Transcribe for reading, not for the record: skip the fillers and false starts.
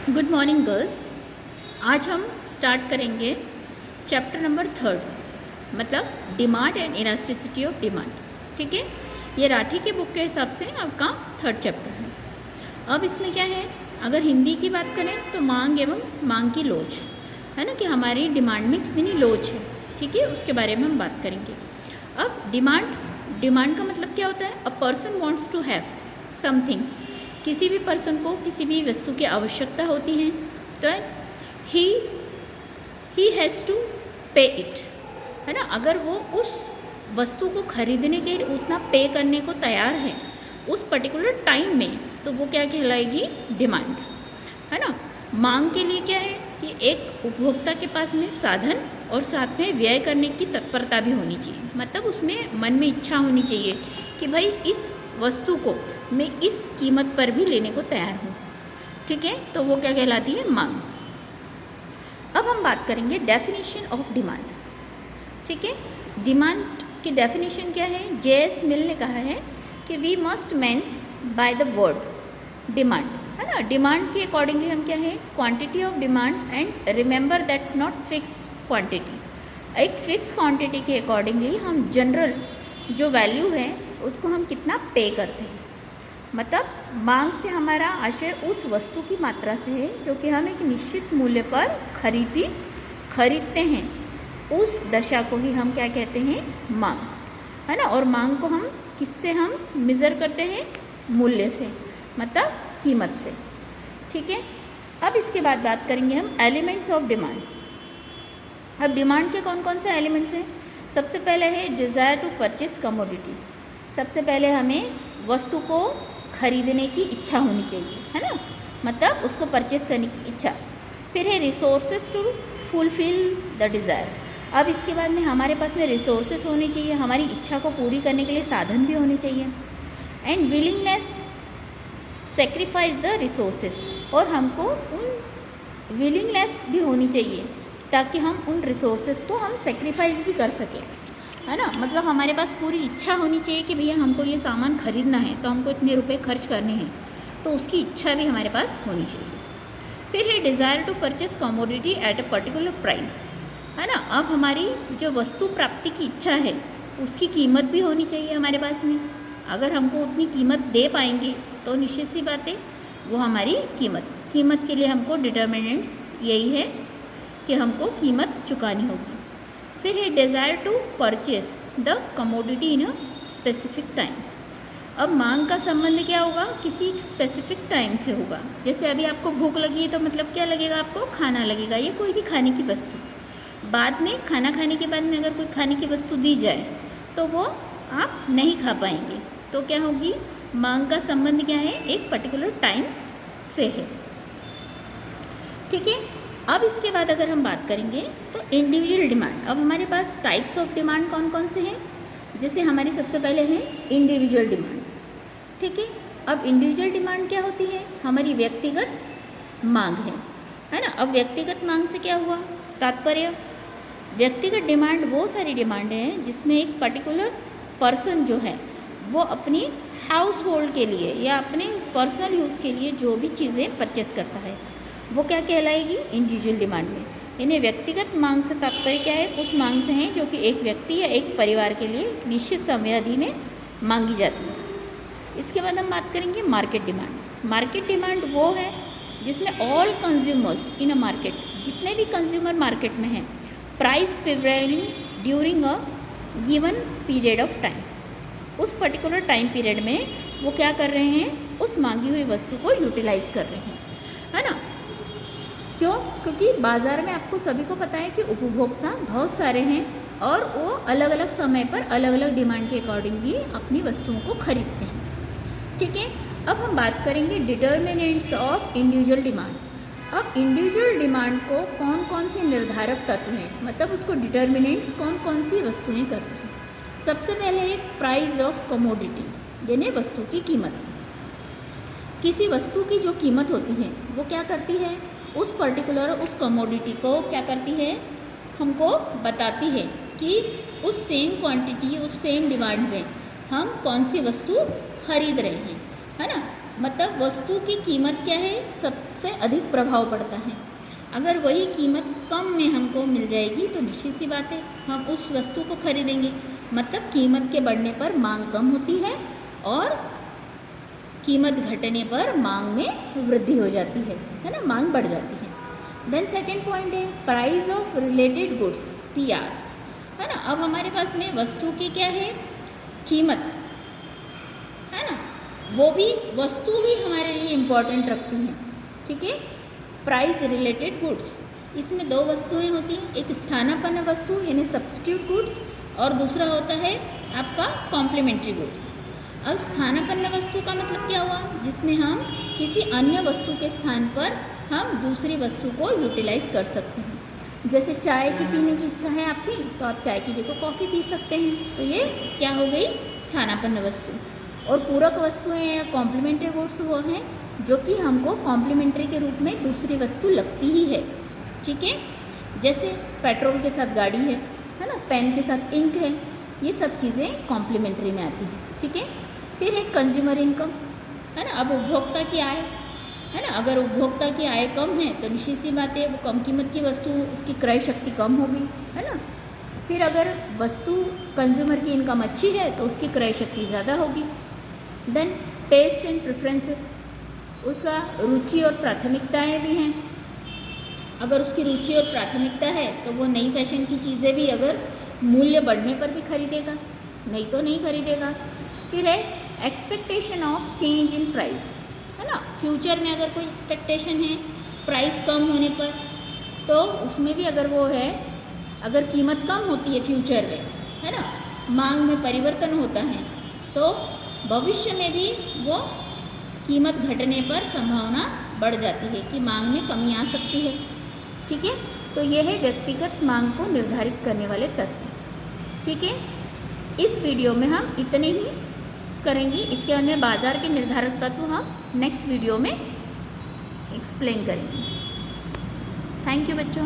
Good morning girls. आज हम start करेंगे चैप्टर नंबर 3, मतलब demand and elasticity of demand. ठीक है, ये राठी के बुक के हिसाब से आपका 3rd चैप्टर है। अब इसमें क्या है, अगर हिंदी की बात करें तो मांग एवं मांग की लोच है ना, कि हमारी डिमांड में कितनी लोच है। ठीक है, उसके बारे में हम बात करेंगे। अब डिमांड का मतलब क्या होता है? A person wants to have something. किसी भी पर्सन को किसी भी वस्तु की आवश्यकता होती है तो ही हैज़ टू पे इट, है ना। अगर वो उस वस्तु को खरीदने के लिए उतना पे करने को तैयार है उस पर्टिकुलर टाइम में, तो वो क्या कहलाएगी? डिमांड, है ना। मांग के लिए क्या है कि एक उपभोक्ता के पास में साधन और साथ में व्यय करने की तत्परता भी होनी चाहिए, मतलब उसमें मन में इच्छा होनी चाहिए कि भाई इस वस्तु को मैं इस कीमत पर भी लेने को तैयार हूँ। ठीक है, तो वो क्या कहलाती है? मांग। अब हम बात करेंगे डेफिनेशन ऑफ डिमांड। ठीक है, डिमांड की डेफिनेशन क्या है? जे.एस. मिल ने कहा है कि we must mean by the word demand, है ना। डिमांड के अकॉर्डिंगली हम क्या है? Quantity of demand and remember that not fixed quantity. एक फिक्स क्वांटिटी के अकॉर्डिंगली हम जनरल जो वैल्यू है उसको हम कितना पे करते हैं। मतलब मांग से हमारा आशय उस वस्तु की मात्रा से है जो कि हम एक निश्चित मूल्य पर खरीदते हैं, उस दशा को ही हम क्या कहते हैं? मांग, है ना। और मांग को हम किससे हम मेज़र करते हैं? मूल्य से, मतलब कीमत से। ठीक है, अब इसके बाद बात करेंगे हम एलिमेंट्स ऑफ डिमांड। अब डिमांड के कौन कौन से एलिमेंट्स हैं? सबसे पहले है डिज़ायर टू परचेस कमोडिटी। सबसे पहले हमें वस्तु को खरीदने की इच्छा होनी चाहिए, है ना, मतलब उसको परचेस करने की इच्छा। फिर है resources to fulfil the desire. अब इसके बाद में हमारे पास में रिसोर्सेज होने चाहिए, हमारी इच्छा को पूरी करने के लिए साधन भी होने चाहिए। And willingness sacrifice the resources, और हमको उन विलिंगनेस भी होनी चाहिए ताकि हम उन रिसोर्सेज को हम सेक्रीफाइस भी कर सकें, है ना। मतलब हमारे पास पूरी इच्छा होनी चाहिए कि भैया हमको ये सामान खरीदना है तो हमको इतने रुपए खर्च करने हैं, तो उसकी इच्छा भी हमारे पास होनी चाहिए। फिर है desire to purchase commodity at a particular price, है ना। अब हमारी जो वस्तु प्राप्ति की इच्छा है उसकी कीमत भी होनी चाहिए हमारे पास में। अगर हमको उतनी कीमत दे पाएंगे तो निश्चित सी बात है वो हमारी कीमत के लिए हमको डिटर्मिनेंट्स यही है कि हमको कीमत चुकानी होगी। फिर है desire to purchase the commodity in a specific time. अब मांग का संबंध क्या होगा? किसी स्पेसिफिक टाइम से होगा। जैसे अभी आपको भूख लगी है तो मतलब क्या लगेगा? आपको खाना लगेगा, या कोई भी खाने की वस्तु। बाद में खाना खाने के बाद में अगर कोई खाने की वस्तु दी जाए तो वो आप नहीं खा पाएंगे, तो क्या होगी? मांग का संबंध क्या है? एक पर्टिकुलर टाइम से है। ठीक है, अब इसके बाद अगर हम बात करेंगे तो इंडिविजुअल डिमांड। अब हमारे पास टाइप्स ऑफ डिमांड कौन कौन से हैं? जैसे हमारी सबसे पहले है इंडिविजुअल डिमांड। ठीक है, अब इंडिविजुअल डिमांड क्या होती है? हमारी व्यक्तिगत मांग है ना। अब व्यक्तिगत मांग से क्या हुआ तात्पर्य? व्यक्तिगत डिमांड वो सारी डिमांड है जिसमें एक पर्टिकुलर पर्सन जो है वो अपनी हाउस होल्ड के लिए या अपने पर्सनल यूज़ के लिए जो भी चीज़ें परचेस करता है वो क्या कहलाएगी? इंडिविजुअल डिमांड में। इन्हें व्यक्तिगत मांग से तात्पर्य क्या है? उस मांग से है जो कि एक व्यक्ति या एक परिवार के लिए निश्चित समयावधि में मांगी जाती है। इसके बाद हम बात करेंगे मार्केट डिमांड। मार्केट डिमांड वो है जिसमें all consumers in a market, जितने भी कंज्यूमर मार्केट में हैं, price prevailing during a given period of time. उस पर्टिकुलर टाइम पीरियड में वो क्या कर रहे हैं? उस मांगी हुई वस्तु को यूटिलाइज कर रहे हैं, है ना। क्यों? क्योंकि बाज़ार में आपको सभी को पता है कि उपभोक्ता बहुत सारे हैं और वो अलग अलग समय पर अलग अलग डिमांड के अकॉर्डिंग भी अपनी वस्तुओं को खरीदते हैं। ठीक है, अब हम बात करेंगे डिटर्मिनेंट्स ऑफ इंडिविजुअल डिमांड। अब इंडिविजुअल डिमांड को कौन कौन से निर्धारक तत्व हैं, मतलब उसको डिटर्मिनेंट्स कौन कौन सी वस्तुएँ करती हैं। सबसे पहले है प्राइस ऑफ कमोडिटी, यानी वस्तु की कीमत। किसी वस्तु की जो कीमत होती है वो क्या करती है? उस पर्टिकुलर उस कमोडिटी को क्या करती है? हमको बताती है कि उस सेम क्वांटिटी उस सेम डिमांड में हम कौन सी वस्तु खरीद रहे हैं, है ना। मतलब वस्तु की कीमत क्या है, सबसे अधिक प्रभाव पड़ता है। अगर वही कीमत कम में हमको मिल जाएगी तो निश्चित सी बात है हम उस वस्तु को खरीदेंगे। मतलब कीमत के बढ़ने पर मांग कम होती है और कीमत घटने पर मांग में वृद्धि हो जाती है ना, मांग बढ़ जाती है। देन सेकंड पॉइंट है price of related goods, PR, है ना। अब हमारे पास में वस्तु की क्या है, कीमत, है ना, वो भी वस्तु भी हमारे लिए इम्पोर्टेंट रखती हैं, ठीक है। प्राइस रिलेटेड गुड्स, इसमें दो वस्तुएं होती हैं, एक स्थानापन्न वस्तु यानी सब्स्टिट्यूट गुड्स और दूसरा होता है आपका कॉम्प्लीमेंट्री गुड्स। अब स्थानापन्न वस्तु का मतलब क्या हुआ, जिसमें हम किसी अन्य वस्तु के स्थान पर हम दूसरी वस्तु को यूटिलाइज कर सकते हैं। जैसे चाय की पीने की इच्छा है आपकी, तो आप चाय की जगह कॉफ़ी पी सकते हैं, तो ये क्या हो गई, स्थानापन्न वस्तु। और पूरक वस्तुएं या कॉम्प्लीमेंट्री गुड्स वो हैं जो कि हमको कॉम्प्लीमेंट्री के रूप में दूसरी वस्तु लगती ही है, ठीक है। जैसे पेट्रोल के साथ गाड़ी है ना, पेन के साथ इंक है, ये सब चीज़ें कॉम्प्लीमेंट्री में आती हैं, ठीक है। फिर है कंज्यूमर इनकम, है ना। अब उपभोक्ता की आय, है ना, अगर उपभोक्ता की आय कम है तो निश्चित सी बात है वो कम कीमत की वस्तु, उसकी क्रय शक्ति कम होगी, है ना। फिर अगर वस्तु कंज्यूमर की इनकम अच्छी है तो उसकी क्रय शक्ति ज़्यादा होगी। देन टेस्ट एंड प्रेफरेंसेस, उसका रुचि और प्राथमिकताएं भी हैं। अगर उसकी रुचि और प्राथमिकता है तो वो नई फैशन की चीज़ें भी अगर मूल्य बढ़ने पर भी खरीदेगा, नहीं तो नहीं खरीदेगा। फिर है expectation of change in price, है ना। फ्यूचर में अगर कोई एक्सपेक्टेशन है प्राइस कम होने पर, तो उसमें भी अगर वो है, अगर कीमत कम होती है फ्यूचर में, है ना, मांग में परिवर्तन होता है, तो भविष्य में भी वो कीमत घटने पर संभावना बढ़ जाती है कि मांग में कमी आ सकती है, ठीक है। तो ये है व्यक्तिगत मांग को निर्धारित करने वाले तत्व, ठीक है। इस वीडियो में हम इतने ही करेंगे, इसके अंदर बाजार के निर्धारक तत्व हम नेक्स्ट वीडियो में एक्सप्लेन करेंगे। थैंक यू बच्चों।